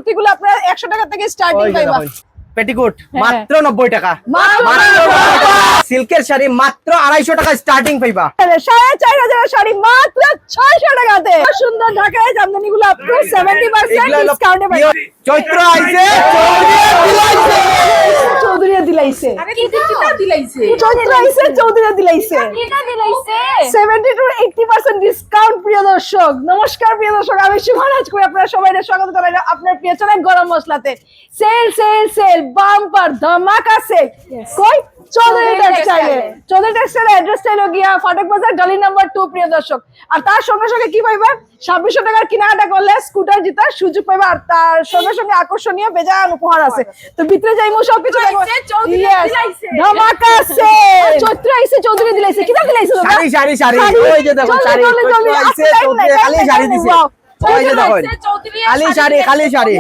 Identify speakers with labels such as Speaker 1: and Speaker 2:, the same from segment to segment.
Speaker 1: কুর্তিগুলো আপনারা 100 টাকা থেকে স্টার্টিং পাইবা।
Speaker 2: পেটিকোট মাত্র 90 টাকা, মাত্র 90 টাকা। সিল্কের শাড়ি মাত্র 250 টাকা স্টার্টিং পাইবা।
Speaker 1: 4500 শাড়ি মাত্র 600 টাকাতে। সুন্দর ঢাকায় জামদানিগুলো আপ টু 70% ডিসকাউন্টে পাইবা।
Speaker 2: চৈত্র আইছে,
Speaker 1: চৌধুরী দিলাইছে।
Speaker 3: আরে কিটা দিলাইছে?
Speaker 1: চৈত্র আইছে, চৌধুরী দিলাইছে।
Speaker 3: কিটা দিলাইছে?
Speaker 1: 70 to 80% ডিসকাউন্ট। প্রিয় দর্শক নমস্কার, প্রিয় দর্শক আমি শুভরাজ করি আপনারা সবাইকে স্বাগত জানাই আপনার প্রিয় চ্যানেল গরম মশলাতে। সেল সেল সেল বাম্পার ধামাকা সেল কই চৌধুরী টেক্সটাইলে। চৌধুরী টেক্সটাইল অ্যাড্রেসটা হলো গিয়া ফাটক বাজার গলি নাম্বার 2 প্রিয় দর্শক। আর তার সঙ্গে সঙ্গে কি পাইবা 2600 টাকার কেনাকাটা করলে স্কুটার জিতার সুযোগ পাইবা। আর তার সঙ্গে সঙ্গে আকর্ষণীয় বেজান উপহার আছে। তো ভিতরে যাইমু সব কিছু দেখো। ধামাকা সেল চৈত্র আইছে, চৌধুরী দিলাইছে। কিটা দিলাইছে?
Speaker 2: শাড়ি শাড়ি শাড়ি। ওই যে দেখো শাড়ি চৈত্র আইছে, চৌধুরী খালি শাড়ি দিছে। ওই যে দেখো খালি শাড়ি, খালি শাড়ি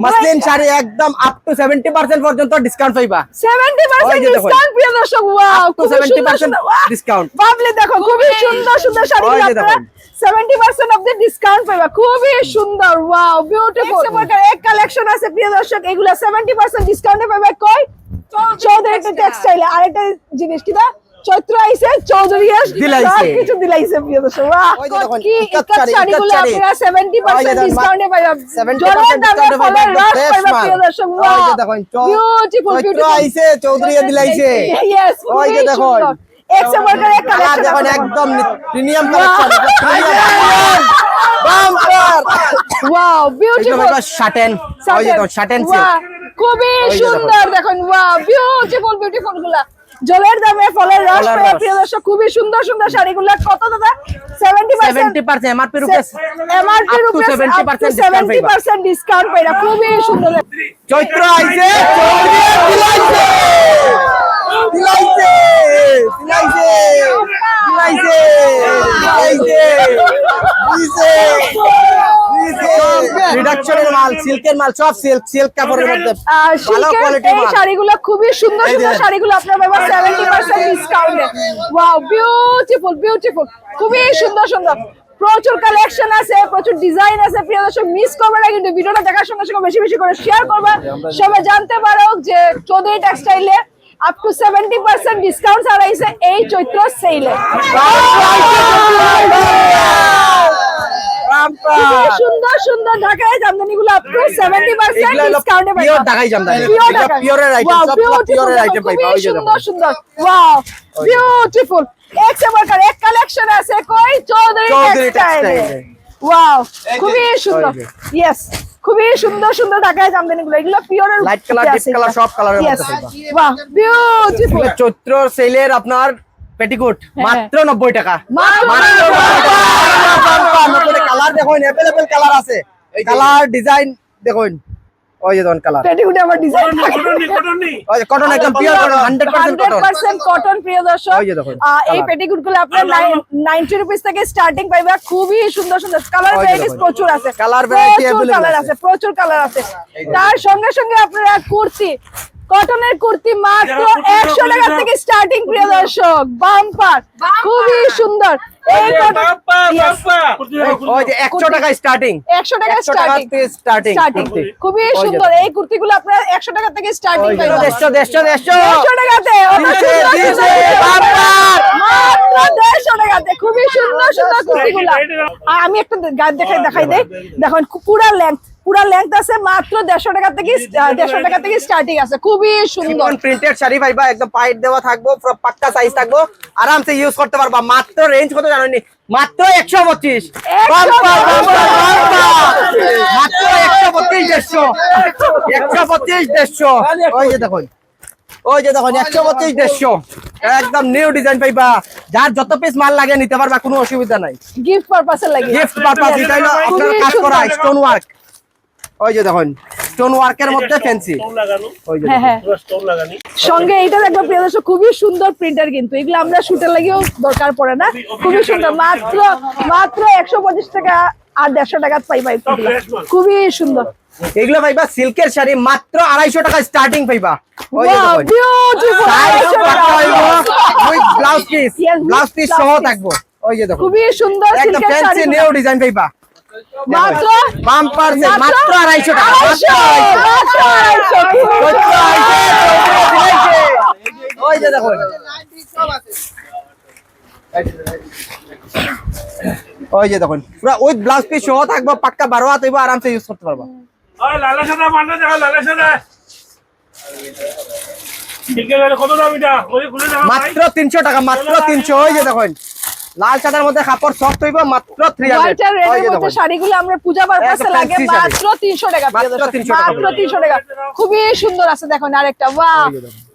Speaker 2: মসলিন শাড়ি একদম আপ টু 70% পর্যন্ত ডিসকাউন্ট পাইবা।
Speaker 1: 70% ডিসকাউন্ট প্রিয় দর্শক। ওয়াও,
Speaker 2: তো 70% ডিসকাউন্ট।
Speaker 1: বাবলি দেখো খুবই সুন্দর সুন্দর শাড়ি আপনারা 70% অফ দ্য ডিসকাউন্ট পাইবা। খুবই সুন্দর, ওয়াও বিউটিফুল। এক কালেকশন আছে প্রিয় দর্শক, এগুলা 70% ডিসকাউন্টে পাইবা। কই চৌধুরী টেক্সটাইলে। আরেকটা জিনিস কিটা চৈত্র আইছে, চৌধুরী দিলাইছে, কিছু দিলাইছে প্রিয় দর্শক। ওয়াও কি ইকাত শাড়িগুলো আপনারা 70% ডিসকাউন্টে পাইবা।
Speaker 2: 70% ডিসকাউন্টে পাইবা।
Speaker 1: প্রিয় দর্শক ওয়াও
Speaker 2: ওই যে দেখো
Speaker 1: বিউটিফুল
Speaker 2: চৈত্র আইছে, চৌধুরী দিলাইছে।
Speaker 1: ইয়েস
Speaker 2: ওই যে দেখো একদম premium collection, bumper
Speaker 1: wow beautiful
Speaker 2: satin. ওই যে দেখো শাটেন সিল্ক
Speaker 1: খুবই সুন্দর। দেখুন ওয়াও বিউটিফুল বিউটিফুল গুলা জলের দামে ফলের রস পাওয়া প্রিয় দর্শক। খুবই সুন্দর সুন্দর শাড়িগুলো কত দাদা?
Speaker 2: 70% এমআরপি রূপে
Speaker 1: 70% ডিসকাউন্ট পাইরা। খুবই সুন্দর।
Speaker 2: চৈত্র আইছে, চৌধুরী দিলাইছে, দিলাইছে, দিলাইছে, দিলাইছে, দিলাইছে, দিছে, রিডাকশনের মাল, সিল্কের মাল, সব সিল্ক, সিল্ক কাপড়ের মধ্যে ভালো কোয়ালিটির মাল।
Speaker 1: এই শাড়িগুলো খুবই সুন্দর সুন্দর শাড়িগুলো আপনারা পাবেন 70% ডিসকাউন্টে। ওয়াও বিউটিফুল বিউটিফুল খুবই সুন্দর সুন্দর। প্রচুর কালেকশন আছে, প্রচুর ডিজাইন আছে প্রিয় দর্শক। মিস করবে না কিন্তু, ভিডিওটা দেখার সঙ্গে সঙ্গে বেশি বেশি করে শেয়ার করবা, সবাই জানতে পারো যে চৌধুরী টেক্সটাইলে আপ টু 70% ডিসকাউন্ট ছাড়াইছে এই চৈত্র সেলে। সুন্দর সুন্দর ঢাকায় জামদানিগুলো আপ টু 70% ডিসকাউন্টে পাইবা।
Speaker 2: পিওর ঢাকাই জামদানি, পিওরের আইটেম, সব পিওরের আইটেম পাইবা। ওই যে
Speaker 1: সুন্দর সুন্দর ওয়াও বিউটিফুল। এক কালেকশন আছে কই চৌধুরী টেক্সটাইলে। ওয়াও খুবই সুন্দর। ইয়েস খুবই সুন্দর সুন্দর ঢাকায় জামদানিগুলো, এগুলো পিওরের
Speaker 2: লাইট কালার, ডিপ কালার সব কালারের মধ্যে পাইবা।
Speaker 1: Wow beautiful.
Speaker 2: চৈত্র সেলের আপনার পেটিকোট মাত্র 90 টাকা, মাত্র 90 টাকা। কালার দেখুন, अवेलेबल কালার আছে, কালার ডিজাইন দেখুন। ওই যে দেখুন কালার
Speaker 1: পেটিকোটে আবার ডিজাইন
Speaker 2: ওই যে কটন, একদম পিওর কটন, 100% কটন,
Speaker 1: 100% কটন প্রিয় দর্শক।
Speaker 2: ওই যে দেখুন
Speaker 1: এই পেটিকোটগুলো আপনারা 90 রুপিস থেকে স্টার্টিং পাইবা। খুবই সুন্দর সুন্দর কালার ভ্যারাইটিস প্রচুর আছে,
Speaker 2: কালার ভ্যারাইটি
Speaker 1: কালার আছে, প্রচুর কালার আছে। তার সঙ্গে সঙ্গে আপনারা কুর্তি, কটনের কুর্তি মাত্র 100 টাকা থেকে স্টার্টিং প্রিয় দর্শক। বাম্পার খুবই সুন্দর। এই
Speaker 2: ওই যে 100 টাকা স্টার্টিং,
Speaker 1: 100 টাকা
Speaker 2: স্টার্টিং
Speaker 1: খুবই সুন্দর। এই কুর্তিগুলো আপনারা 100 টাকা থেকে স্টার্টিং পাইবেন।
Speaker 2: 150
Speaker 1: টাকাতে মাত্র 150 টাকাতে খুবই সুন্দর সুন্দর কুর্তিগুলো। আমি একটা দেখাই দেই। দেখুন পুরা লেংথ আছে, মাত্র 150 টাকা থেকে স্টার্টিং আছে। খুবই সুন্দর
Speaker 2: প্রিন্টেড শাড়ি পাইবা, একদম পাইট দেওয়া থাকবো, পুরো পাক্কা সাইজ থাকবো, আরামসে ইউজ করতে পারবা। মাত্র রেঞ্জ কত জানেন? মাত্র 125, মাত্র 125, 125। ওই যে দেখুন, ওই যে দেখুন 125, 150 একদম নিউ ডিজাইন পাইবা। যার যত পিস মাল লাগে নিতে পারবা, কোনো অসুবিধা নাই।
Speaker 1: গিফট পারপাসে লাগে,
Speaker 2: গিফট পারপাস। এটা হলো আপনার কাজ করা স্টোন ওয়ার্ক। ওই যে দেখুন স্টোন ওয়ার্কের মধ্যে ফ্যান্সি, ওই যে
Speaker 1: স্টোন লাগানো সঙ্গে এইটা দেখো প্রিয় দর্শক। খুবই সুন্দর প্রিন্টার, কিন্তু এগুলো আমরা শুটের লাগেও দরকার পড়ে না। খুবই সুন্দর, মাত্র 125 টাকা আর 150 টাকা পাইবা। খুবই সুন্দর
Speaker 2: এগুলো পাইবা। সিল্কের শাড়ি মাত্র 250 টাকা স্টার্টিং পাইবা। ওই যে দেখুন ব্লাউজ পিস সহ থাকবো। ওই যে দেখুন
Speaker 1: খুবই সুন্দর
Speaker 2: একদম ফ্যান্সি নিউ ডিজাইন পাইবা।
Speaker 1: মাত্র
Speaker 2: বাম্পার সেল মাত্র 250 টাকা, মাত্র 250 ওই যে দেখুন ওই যে দেখুন পুরো উইথ ব্লাউজ পিস সহ থাকবে, পাক্কা 12 হাত হইব, আরামসে ইউজ করতে পারবা।
Speaker 4: ওই লালা সাদা মানটা দেখো, লালা সাদা সিল্কের বেলে কত দাম এটা? ওই খুলে দাও ভাই।
Speaker 2: মাত্র 300 টাকা, মাত্র 300। ওই যে দেখুন লাল সাদার মধ্যে কাপড় সফট হইব, মাত্র 300।
Speaker 1: হোয়াইট আর
Speaker 2: ওই
Speaker 1: রেডের
Speaker 2: যে
Speaker 1: মধ্যে
Speaker 2: দেখুন
Speaker 1: শাড়িগুলো আমরা পূজা পারপাসে
Speaker 2: একটা
Speaker 1: লাগে
Speaker 2: fancy শাড়ি।
Speaker 1: মাত্র 300 টাকা, প্রিয়
Speaker 2: মাত্র
Speaker 1: দর্শক।
Speaker 2: 300 টাকা
Speaker 1: মাত্র 300 টাকা। খুবই সুন্দর আছে দেখুন আরেকটা, বাহ,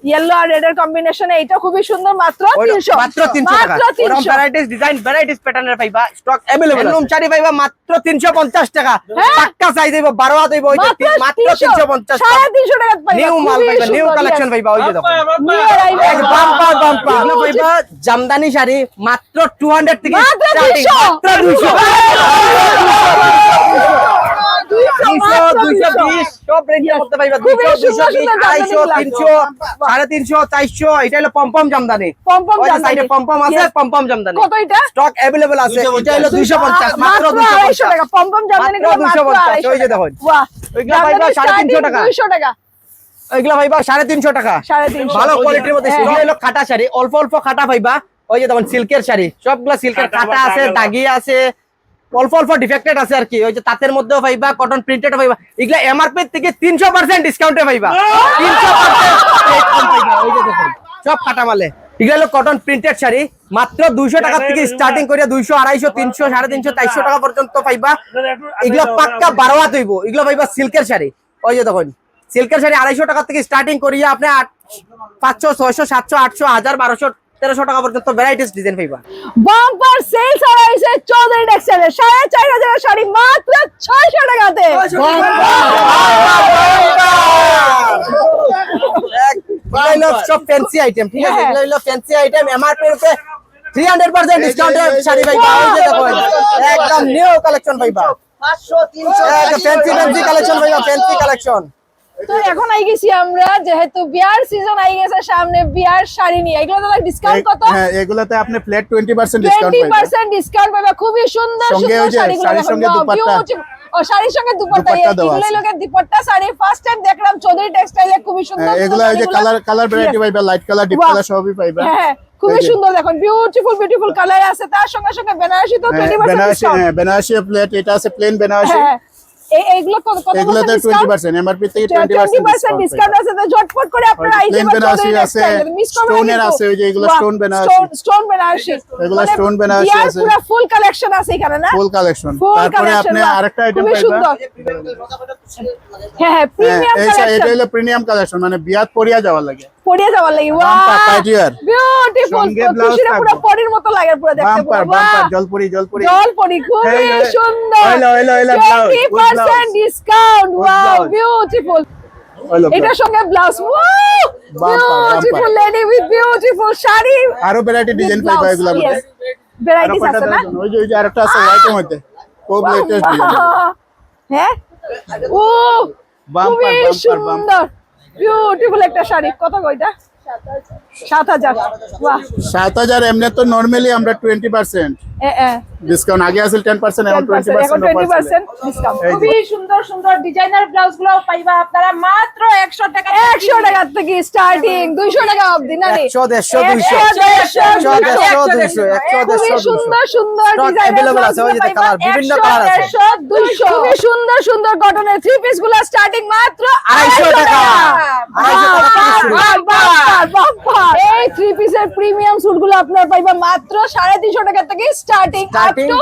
Speaker 1: ইয়েলো আর রেড এর কম্বিনেশনে এটা খুবই সুন্দর, মাত্র 300।
Speaker 2: মাত্র 300 টাকা।
Speaker 1: মাত্র
Speaker 2: ওরকম
Speaker 1: 300।
Speaker 2: ভ্যারাইটিস ডিজাইন, ভ্যারাইটিস প্যাটার্নের পাইবা, স্টক अवेलेबल। এরকম শাড়ি পাইবা মাত্র 350 টাকা,
Speaker 1: হ্যাঁ।
Speaker 2: পাক্কা সাইজ হইব, 12 হাত হইব, ওই যে মাত্র 350 টাকা।
Speaker 1: 350 টাকা পাইবা।
Speaker 2: নিউ মাল
Speaker 1: খুবই
Speaker 2: পাইবা, নিউ
Speaker 1: সুন্দর,
Speaker 2: কালেকশন
Speaker 1: yes।
Speaker 2: পাইবা। ওই যে দেখুন
Speaker 1: New arrival।
Speaker 2: এক বাম্পার বাম্পার এগুলো পাইবা জামদানি শাড়ি মাত্র 200 থেকে
Speaker 1: মাত্র
Speaker 2: starting,
Speaker 1: 200।
Speaker 2: মাত্র 200 220 সব রেঞ্জের মধ্যে পাইবা।
Speaker 1: খুবই
Speaker 2: 200
Speaker 1: সুন্দর
Speaker 2: 220
Speaker 1: সুন্দর
Speaker 2: 250
Speaker 1: জামদানি
Speaker 2: 300 350 400। এটা হলো পমপম জামদানি,
Speaker 1: পমপম
Speaker 2: ওই যে
Speaker 1: জামদানি।
Speaker 2: সাইডে পমপম আছে,
Speaker 1: Yes।
Speaker 2: পমপম জামদানি
Speaker 1: কত এটা?
Speaker 2: স্টক अवेलेबल আছে। এটা হলো 250, মাত্র
Speaker 1: 250 টাকা।
Speaker 2: 250।
Speaker 1: পমপম জামদানি গুলো
Speaker 2: মাত্র
Speaker 1: মাত্র
Speaker 2: 250,
Speaker 1: 250
Speaker 2: ওই যে দেখুন।
Speaker 1: বাহ,
Speaker 2: ওইগুলো পাইবা
Speaker 1: জামদানি
Speaker 2: 350 টাকা।
Speaker 1: 200 টাকা।
Speaker 2: এগুলা পাইবা 350 টাকা,
Speaker 1: 350
Speaker 2: ভালো কোয়ালিটির মধ্যে।
Speaker 1: হ্যাঁ।
Speaker 2: এগুলো হলো খাটা শাড়ি, অল্প অল্প খাটা পাইবা। ওই যে দেখুন সিল্কের শাড়ি, সবগুলা সিল্কের, খাটা আছে, দাগি আছে, অল্প অল্প ডিফেক্টেড আছে আর কি। ওই যে তাঁতের মধ্যেও পাইবা, কটন প্রিন্টেড পাইবা। এগুলা এমআরপি থেকে 300% ডিসকাউন্টে পাইবা, 300% ডিসকাউন্ট পাইবা। ওই যে দেখুন সব খাটা মালে। এগুলা হলো কটন প্রিন্টেড শাড়ি, মাত্র 200 টাকা থেকে স্টার্টিং করে 200 250 300 350 400 টাকা পর্যন্ত পাইবা। এগুলো পাক্কা 12 হাত হইব। এগুলো পাইবা সিল্কের শাড়ি। ওই যে দেখুন সিল্কের শাড়ি 250 টাকা থেকে স্টার্টিং করিয়া আপনি 500 600 700 800 1000 1200 1300 টাকা পর্যন্ত ভ্যারাইটিস ডিজাইন পাইবা।
Speaker 1: বাম্পার সেল ছাড়া এসে চৌধুরী টেক্সটাইলে 4500 এর শাড়ি মাত্র 600 টাকাতে।
Speaker 2: সব ফ্যান্সি আইটেম, ঠিক আছে?
Speaker 1: হ্যাঁ।
Speaker 2: এগুলো হলো ফ্যান্সি আইটেম, এমআরপি রূপে 300% ডিসকাউন্টে শাড়ি পাইবা। ওই যে দেখুন একদম নিউ কালেকশন পাইবা, 500 300 ফ্যান্সি ফ্যান্সি কালেকশন পাইবা, ফ্যান্সি কালেকশন।
Speaker 1: তো এখন আই গেছি আমরা, যেহেতু বিয়ার সিজন আই গেছে সামনে, বিয়ার শাড়ি নিয়ে এগুলো তো ডিসকাউন্ট কত?
Speaker 5: হ্যাঁ, এগুলাতে আপনি ফ্ল্যাট 20% ডিসকাউন্ট পাবেন।
Speaker 1: 20% ডিসকাউন্ট পাবে। খুবই সুন্দর
Speaker 5: সঙ্গে
Speaker 1: সুন্দর
Speaker 5: ওই যে
Speaker 1: শাড়িগুলো
Speaker 5: শাড়ির
Speaker 1: দেখুন,
Speaker 5: সঙ্গে
Speaker 1: wow,
Speaker 5: দুপাট্টা।
Speaker 1: beautiful। ও শাড়ির সঙ্গে দুপাট্টা,
Speaker 5: দুপাট্টা দেওয়া
Speaker 1: এগুলো
Speaker 5: আছে।
Speaker 1: লোকের দুপাট্টা শাড়ি ফার্স্ট টাইম দেখলাম চৌধুরী টেক্সটাইলে। খুবই সুন্দর
Speaker 5: এগুলা ওই যে কালার ভ্যারাইটি পাইবা, light colour, deep
Speaker 1: Wow.
Speaker 5: Colour সবই পাইবা।
Speaker 1: হ্যাঁ, খুবই
Speaker 5: এই যে।
Speaker 1: সুন্দর দেখুন, বিউটিফুল কালার আছে। তার সঙ্গে সঙ্গে বেনারসি তো 20%
Speaker 5: বেনারসি,
Speaker 1: ডিসকাউন্ট।
Speaker 5: হ্যাঁ বেনারসি প্লেট, এটা আছে প্লেন বেনারসি।
Speaker 1: হ্যাঁ, এইগুলো কত কত
Speaker 5: এগুলাতে 20% এমআরপি থেকে 20%
Speaker 1: ডিসকাউন্ট আছে। তো ঝটপট করে আপনারা আইতে
Speaker 5: প্লেন
Speaker 1: পারেন
Speaker 5: বেনারসি
Speaker 1: চৌধুরী
Speaker 5: আছে,
Speaker 1: টেক্সটাইলে, মিস করবেন না
Speaker 5: স্টোনের
Speaker 1: কিন্তু।
Speaker 5: আছে, ওই যে এগুলো
Speaker 1: Wow,
Speaker 5: stone Banarasi.
Speaker 1: Stone Banarasi.
Speaker 5: এগুলো
Speaker 1: মানে
Speaker 5: স্টোন বেনারসি
Speaker 1: বিয়ার
Speaker 5: আছে।
Speaker 1: পুরো ফুল কালেকশন আছে এখানে না?
Speaker 5: ফুল কালেকশন।
Speaker 1: Full
Speaker 5: তারপরে
Speaker 1: collection,
Speaker 5: আপনি
Speaker 1: বাহ,
Speaker 5: আরেকটা আইটেম
Speaker 1: খুবই
Speaker 5: পাইবা।
Speaker 1: সুন্দর। হ্যাঁ, প্রিমিয়াম
Speaker 5: এটা
Speaker 1: কালেকশন।
Speaker 5: হলো প্রিমিয়াম কালেকশন, মানে বিয়াত পরিয়া যাওয়ার লাগে।
Speaker 1: পরিয়ে যাওয়ার লাগি।
Speaker 5: Bumper, tight ear।
Speaker 1: বিউটিফুল।
Speaker 5: সঙ্গে blouse
Speaker 1: খুশিটা পুরো
Speaker 5: থাকবে।
Speaker 1: পরির মতো লাগে পুরো দেখতে।
Speaker 5: বাম্পার
Speaker 1: পুরো
Speaker 5: বাম্পার,
Speaker 1: বাহ,
Speaker 5: জলপুরি জলপুরি।
Speaker 1: জল পরি, খুবই
Speaker 5: এই যে,
Speaker 1: সুন্দর।
Speaker 5: হইলো, blouse, with
Speaker 1: 20%
Speaker 5: blouse।
Speaker 1: Discount.
Speaker 5: With
Speaker 1: wow,
Speaker 5: blouse।
Speaker 1: Beautiful.
Speaker 5: হইলো
Speaker 1: এটার সঙ্গে blouse. Wow,
Speaker 5: Bumper,
Speaker 1: beautiful
Speaker 5: bumper।
Speaker 1: Lady with beautiful sari.
Speaker 5: আরো ভ্যারাইটি ডিজাইন পাইবা এগুলোর মধ্যে।
Speaker 1: ভ্যারাইটিস আছে না?
Speaker 5: ওই যে আরেকটা আছে হোয়াইটের মধ্যে, খুব লেটেস্ট ডিজাইন।
Speaker 1: হ্যাঁ, ও
Speaker 5: Bumper,
Speaker 1: খুবই
Speaker 5: bumper,
Speaker 1: সুন্দর বিউটিফুল একটা শাড়ি। কত কইটা? 7000। বাহ,
Speaker 5: 7000 এমনি তো নরমালি আমরা 20% ডিসকাউন্ট, আগে আছিল 10%, এখন
Speaker 1: 10%, এখন 20% ডিসকাউন্ট।
Speaker 5: এই যে।
Speaker 3: খুবই সুন্দর সুন্দর ডিজাইনার ব্লাউজ গুলো পাইবা আপনারা মাত্র 100 টাকা।
Speaker 1: 100 টাকা থেকে স্টার্টিং, 200 টাকা অবধি না রে?
Speaker 2: 100 150
Speaker 1: খুবই সুন্দর সুন্দর
Speaker 2: Stock
Speaker 1: ডিজাইনার
Speaker 2: available আছে, ওই যে কালার, বিভিন্ন কালার আছে।
Speaker 1: 200 খুবই সুন্দর সুন্দর কটনের থ্রি পিস গুলো স্টার্টিং মাত্র
Speaker 2: 250 টাকা। 250 টাকা থেকে শুরু।
Speaker 1: বাম্পার। এই থ্রি পিসের প্রিমিয়াম স্যুট গুলো আপনারা পাইবা মাত্র 350 টাকা থেকে স্টার্টিং আপ
Speaker 2: Starting
Speaker 1: টু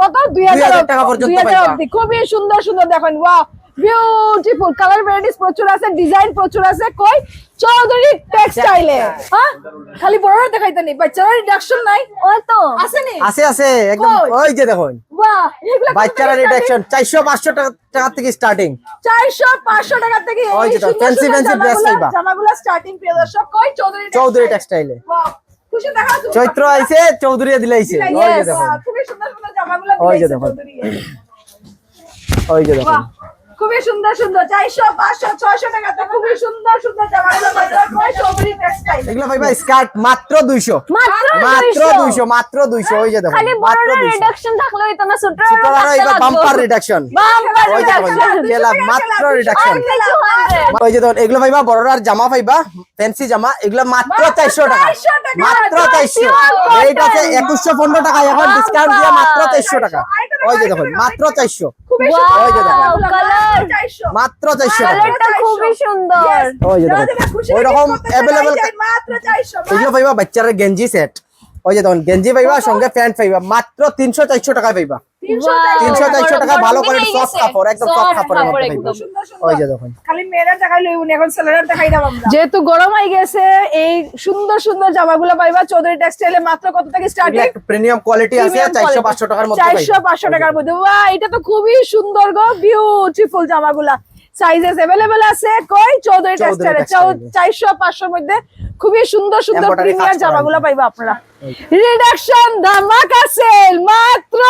Speaker 1: কত
Speaker 2: 2000 টাকা পর্যন্ত
Speaker 1: 2000
Speaker 2: পাইবা।
Speaker 1: অবধি। খুবই সুন্দর সুন্দর দেখেন, ওয়াও বিউটিফুল কালার ভ্যারাইটিস প্রচুর আছে, ডিজাইন প্রচুর আছে। কই চৌধুরী টেক্সটাইলে? হ্যাঁ, খালি বড়রা দেখাইতে নেই, বাচ্চারা রিডাকশন নাই? ওই তো আছে নি?
Speaker 2: আছে আছে একদম।
Speaker 1: কই?
Speaker 2: ওই যে দেখুন
Speaker 1: বাহ, এগুলা
Speaker 2: বাচ্চারা রিডাকশন 400 500 টাকা থেকে স্টার্টিং।
Speaker 1: 400 500 টাকা থেকে
Speaker 2: ওই
Speaker 1: এই
Speaker 2: যে
Speaker 1: সুন্দর
Speaker 2: fancy
Speaker 1: সুন্দর
Speaker 2: fancy dress পাইবা।
Speaker 1: জামাগুলো স্টার্টিং প্রিয় দর্শক। কই
Speaker 2: চৌধুরী টেক্সটাইলে
Speaker 1: বাহ, খুশি দেখা তুমি।
Speaker 2: চৈত্র আইছে, চৌধুরী দিলাইছে। ওই যে
Speaker 1: Yes,
Speaker 2: দেখুন,
Speaker 1: খুবই সুন্দর সুন্দর জামাগুলো
Speaker 2: ওই যে
Speaker 1: দিয়েছে
Speaker 2: দেখুন।
Speaker 1: চৌধুরী।
Speaker 2: ওই যে দেখুন
Speaker 1: বাহ, খুবই সুন্দর সুন্দর 400 500 600 টাকাতে খুবই সুন্দর সুন্দর জামাগুলো পাইবা কয় চৌধুরী টেক্সটাইল।
Speaker 2: এগুলো ভাইবা স্কার্ট মাত্র 200 মাত্র 200 মাত্র 200 ওই যে দেখো
Speaker 6: খালি
Speaker 2: মাত্র
Speaker 6: বড়
Speaker 2: 200
Speaker 6: রিডাকশন থাকলে হইতো না ছোট
Speaker 2: ছোটরা এগুলো বাম্পার রিডাকশন
Speaker 6: বাম্পার
Speaker 2: ওই যে দেখো খেলা মাত্র রিডাকশন ওই যে দেখো এগুলো ভাইবা বড়রার জামা পাইবা ফ্যান্সি জামা এগুলো মাত্র 400 টাকা
Speaker 1: 400 টাকা,
Speaker 2: মাত্র 400
Speaker 6: pure
Speaker 2: এইটা আছে 2115 টাকা এখন ডিসকাউন্ট দিয়ে মাত্র 400 টাকা ওই যে দেখো মাত্র 400
Speaker 1: খুবই
Speaker 6: Wow,
Speaker 1: সুন্দর
Speaker 2: ওই যে দেখো
Speaker 6: কালার
Speaker 1: 400
Speaker 2: মাত্র 400 টাকা
Speaker 6: কালারটা খুবই সুন্দর
Speaker 2: ওই যে দেখো ওই রকম अवेलेबल
Speaker 1: মাত্র 400
Speaker 2: এগুলো পাইবা বাচ্চাদের গেঞ্জি সেট ওই যে দেখুন গেঞ্জি পাইবা সঙ্গে প্যান্ট পাইবা মাত্র 300 400 টাকা পাইবা 300 400 টাকা ভালো করে সফট কাপড় একদম সফট কাপড়ের মধ্যে পাইবা
Speaker 1: সুন্দর সুন্দর
Speaker 2: ওই যে দেখুন
Speaker 1: খালি মেয়েরা দেখাই লইবনি এখন ছেলেরা দেখাই দাম আমরা যেহেতু গরম হয়ে গেছে এই সুন্দর সুন্দর জামাগুলো পাইবা চৌধুরী টেক্সটাইলে মাত্র কত থেকে স্টার্টিং
Speaker 2: এগুলো একটা প্রিমিয়াম কোয়ালিটি আছে 400 500 টাকার মধ্যে পাইবা
Speaker 1: 400 500 টাকার মধ্যে বাহ এটা তো খুবই সুন্দর গো বিউটিফুল জামাগুলা সাইজেস अवेलेबल আছে কই চৌধুরী টেক্সটাইলে 400 500 এর মধ্যে খুবই সুন্দর সুন্দর
Speaker 2: Embroidery
Speaker 1: প্রিমিয়াম
Speaker 2: কাজ করা
Speaker 1: জামাগুলো
Speaker 2: আছে।
Speaker 1: পাইবা আপনারা রিডাকশন ধামাকা সেল মাত্র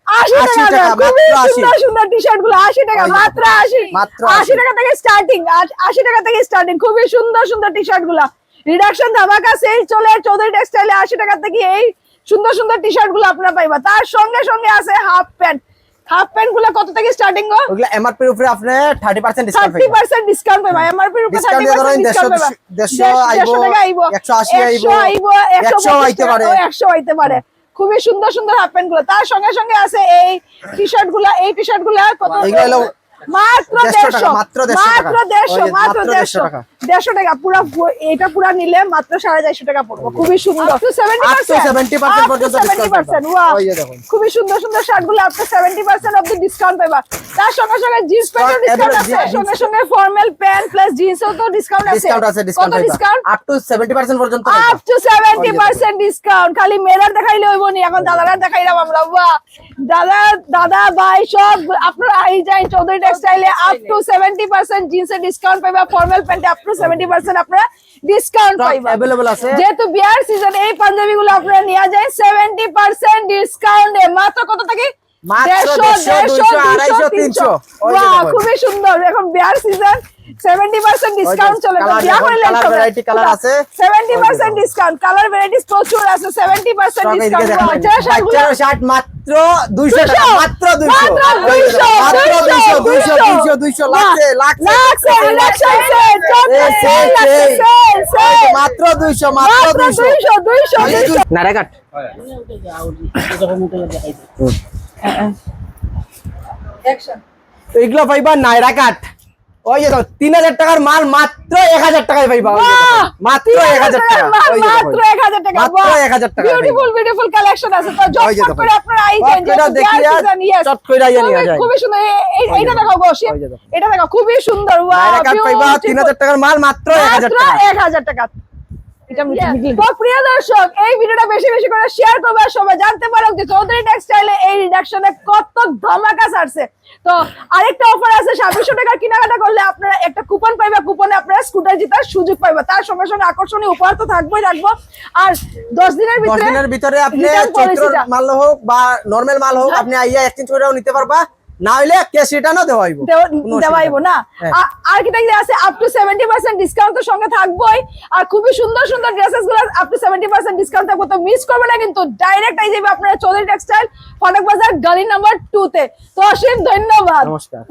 Speaker 1: 80
Speaker 2: 80
Speaker 1: টাকা
Speaker 2: টাকা,
Speaker 1: খুবই
Speaker 2: মাত্র 80
Speaker 1: সুন্দর সুন্দর টি-শার্ট গুলো 80 টাকা
Speaker 2: ওই যে
Speaker 1: মাত্র 80
Speaker 2: মাত্র
Speaker 1: 80 টাকা থেকে স্টার্টিং 80 টাকা থেকে স্টার্টিং খুবই সুন্দর সুন্দর টি-শার্ট গুলা রিডাকশন ধামাকা সেল চলে চৌধুরী টেক্সটাইলে 80 টাকা থেকে এই সুন্দর সুন্দর টি-শার্ট গুলো আপনারা পাইবা তার সঙ্গে সঙ্গে আছে হাফ প্যান্ট গুলো কত থেকে স্টার্টিং গো
Speaker 2: ওগুলো এমআরপি এর উপরে আপনি 30% ডিসকাউন্ট পাইবা
Speaker 1: 30% ডিসকাউন্ট পাইবা এমআরপি এর উপরে
Speaker 2: ডিসকাউন্ট দিয়ে ধরেন
Speaker 1: 30% ডিসকাউন্ট পাইবা
Speaker 2: 150 আইবো
Speaker 1: 150 টাকা আইবো
Speaker 2: 180 আইবো 100 আইতে পারে
Speaker 1: 100 আইতে পারে খুবই সুন্দর সুন্দর হাফ প্যান্ট গুলো তার সঙ্গে সঙ্গে আছে এই টি-শার্ট গুলা কত
Speaker 2: এগুলো হলো
Speaker 1: মাত্র
Speaker 2: 150 টাকা,
Speaker 1: 150
Speaker 2: মাত্র 150 টাকা।
Speaker 1: মাত্র 150
Speaker 2: ওই যে,
Speaker 1: মাত্র
Speaker 2: মাত্র
Speaker 1: 150
Speaker 2: টাকা।
Speaker 1: 150 টাকা এটা পুরা নিলে মাত্র 450 টাকা পড়বে খুবই সুন্দর
Speaker 2: up to 70% পর্যন্ত discount পাইবা।
Speaker 1: ওয়াও
Speaker 2: ওই যে দেখুন।
Speaker 1: খুবই সুন্দর সুন্দর শার্ট গুলো আপনি 70% অবধি ডিসকাউন্ট পাইবা তার সঙ্গে সঙ্গে জিন্স প্যান্টের ডিসকাউন্ট আছে
Speaker 2: jeans-
Speaker 1: সঙ্গে সঙ্গে ফর্মাল প্যান্ট প্লাস জিন্সও তো ডিসকাউন্ট আছে
Speaker 2: ডিসকাউন্ট আছে
Speaker 1: কত
Speaker 2: ডিসকাউন্ট
Speaker 1: ডিসকাউন্ট
Speaker 2: আপ টু 70% পর্যন্ত পাইবা।
Speaker 1: আপ টু 70% ডিসকাউন্ট খালি মেয়েরা দেখাইলে হইব নি এখন দাদারা দেখাইলাম আমরা বাহ দাদা ভাই সব আপনারা এই যাই চৌধুরী টেক্সটাইলে আপ টু 70% জিন্সের ডিসকাউন্ট পাইবা ফর্মাল প্যান্টে আপ টু 70% আপনারা ডিসকাউন্ট
Speaker 2: Stock
Speaker 1: পাইবা
Speaker 2: available আছে
Speaker 1: যেহেতু বিয়ার সিজন এই পাঞ্জাবি গুলো আপনারা নিয়ে যায় 70% ডিসকাউন্টে মাত্র কত থেকে
Speaker 2: মাত্র 150, 200, 250, 300 ওই যে
Speaker 1: বাহ
Speaker 2: দেখুন।
Speaker 1: খুবই সুন্দর এখন বিয়ার সিজন 70% ডিসকাউন্ট চলে তো
Speaker 2: colour
Speaker 1: বিয়া
Speaker 2: দেখুন,
Speaker 1: করে
Speaker 2: colour variety colour আছে।
Speaker 1: 70% ডিসকাউন্ট কালার ভ্যারাইটিস প্রচুর আছে 70%
Speaker 2: Stock এদিকে
Speaker 1: ডিসকাউন্ট
Speaker 2: দেখেন।
Speaker 1: বাচ্চারা শাড়িগুলো
Speaker 2: বাচ্চার শার্ট মাত্র 200 টাকা
Speaker 1: 200
Speaker 2: মাত্র 200
Speaker 1: মাত্র 200
Speaker 2: মাত্র 200 200 লাগছে
Speaker 1: লাগছে
Speaker 2: লাগছে
Speaker 1: ইলেকশন সেল
Speaker 2: মাত্র 200 মাত্র 200 নারাকাট এইগুলো পাইবা নাইরাকাট ওই যে 3000 টাকার মাল মাত্র 1000 টাকায় পাইবা ওই যে দেখুন, মাত্র 1000 টাকা ওই যে
Speaker 1: মাত্র
Speaker 2: দেখুন।
Speaker 1: 1000 টাকা
Speaker 2: মাত্র 1000 টাকা
Speaker 1: বিউটিফুল কালেকশন আছে তো
Speaker 2: ওই যে
Speaker 1: জট
Speaker 2: দেখুন।
Speaker 1: করে আপনারা আই যান
Speaker 2: এটা দেখিয়া চট কইরা নিয়ে যায়
Speaker 1: খুবই সুন্দর এইটা দেখো বসে
Speaker 2: ওই যে দেখুন।
Speaker 1: এটা দেখো খুবই সুন্দর ওয়াও
Speaker 2: নাইরাকাট পাইবা 3000 টাকার মাল মাত্র 1000 টাকা
Speaker 1: 1000 টাকা তো প্রিয় দর্শক এই ভিডিওটা বেশি বেশি করে শেয়ার করবে আর সবাই জানতে পারো যে চৌধুরী টেক্সটাইলে এই রিডাকশনে কত ধামাকা ছাড়ছে তো আরেকটা অফার আছে 2700 টাকা কেনাকাটা করলে আপনারা একটা কুপন পাইবা কুপনে আপনারা স্কুটার জেতার সুযোগ পাইবা তার সঙ্গে সঙ্গে আকর্ষণীয় উপহার তো থাকবেই রাখবো আর 10 দিনের
Speaker 2: 10 দিনের ভিতরে আপনি
Speaker 1: return policy
Speaker 2: চৈত্র
Speaker 1: টা।
Speaker 2: মাল হোক বা নরমাল মাল হোক আপনি আইয়া এক্সচেঞ্জ করেও নিতে পারবা না হইলে ক্যাশ রিটার্নও দেওয়া হইব
Speaker 1: দেওয়াইব না
Speaker 2: হ্যাঁ।
Speaker 1: আর কি আছে আপ টু 70% ডিসকাউন্ট তো সঙ্গে থাকবোই আর খুবই সুন্দর সুন্দর ড্রেসেস গুলো আপ টু 70% ডিসকাউন্ট থাকবো তো মিস করবে না কিন্তু ডাইরেক্ট আই যাবে আপনারা চৌধুরী টেক্সটাইল ফাটক বাজার গলি নাম্বার 2 তে তো অসীম ধন্যবাদ
Speaker 2: নমস্কার